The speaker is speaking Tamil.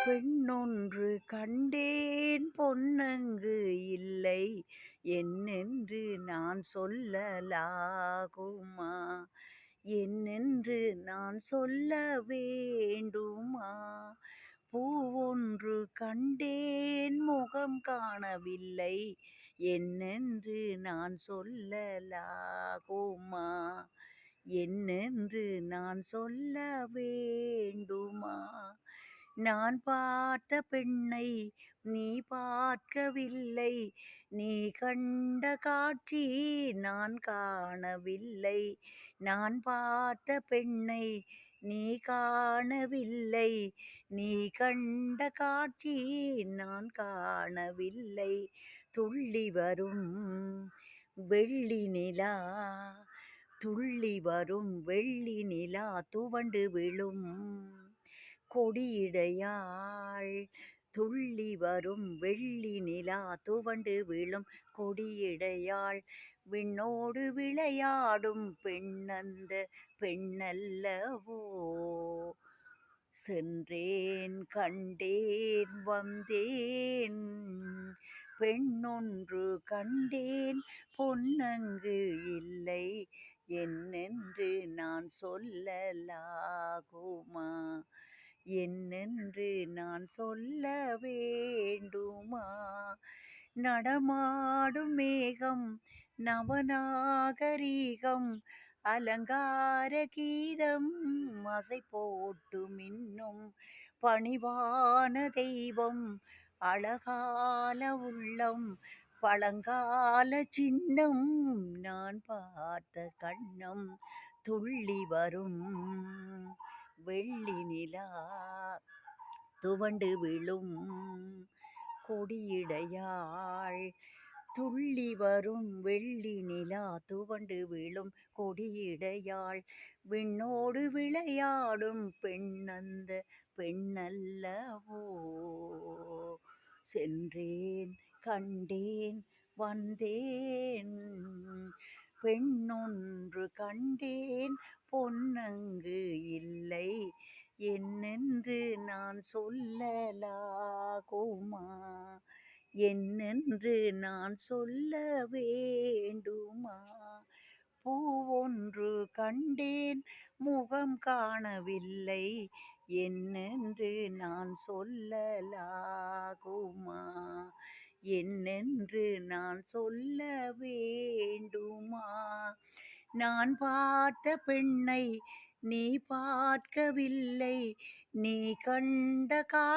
பெண்ணொன்று கண்டேன் பொன்னங்கு இல்லை என்னென்று நான் சொல்லலாகுமா? என்னென்று நான் சொல்ல வேண்டுமா? பூவொன்று கண்டேன் முகம் காணவில்லை என்னென்று நான் சொல்லலாகுமா? என்னென்று நான் சொல்ல வேண்டுமா? நான் பார்த்த பெண்ணை நீ பார்க்கவில்லை நீ கண்ட காட்சி நான் காணவில்லை. நான் பார்த்த பெண்ணை நீ காணவில்லை நீ கண்ட காட்சி நான் காணவில்லை. துள்ளி வரும் வெள்ளி நிலா துள்ளி வரும் வெள்ளி நிலா துவண்டு விழும் கொடியிடையாள். துள்ளி வரும் வெள்ளி நிலா துவண்டு விழும் கொடியிடையாள். விண்ணோடு விளையாடும் பெண்ணந்த பெண்ணல்லவோ? சென்றேன் கண்டேன் வந்தேன் பெண்ணொன்று கண்டேன் பொன்னங்கு இல்லை என்னென்று நான் சொல்லலாகுமா? என்னென்று நான் சொல்ல வேண்டுமா? நடமாடும் மேகம் நவநாகரீகம் அலங்கார கீதம் அசை போட்டு மின்னும் பணிவான தெய்வம் அழகால உள்ளம் பழங்கால சின்னம் நான் பார்த்த கண்ணம். துள்ளி வரும் வெள்ளி நிலா துவண்டு விழும் கொடியிடையாள். துள்ளி வரும் வெள்ளி நிலா துவண்டு விழும் கொடியிடையாள். விண்ணோடு விளையாடும் பெண்ணந்த பெண்ணல்லவோ? சென்றேன் கண்டேன் வந்தேன் பெண்ணொன்று கண்டேன் பொன்னங்கு இல்லை என்னென்று நான் சொல்லலாகுமா? என்னென்று நான் சொல்ல வேண்டுமா? பூவொன்று கண்டேன் முகம் காணவில்லை என்னென்று நான் சொல்லலாகுமா? என்னென்று நான் சொல்ல வேண்டுமா? நான் பார்த்த பெண்ணை நீ பார்க்கவில்லை நீ கண்ட காட்சி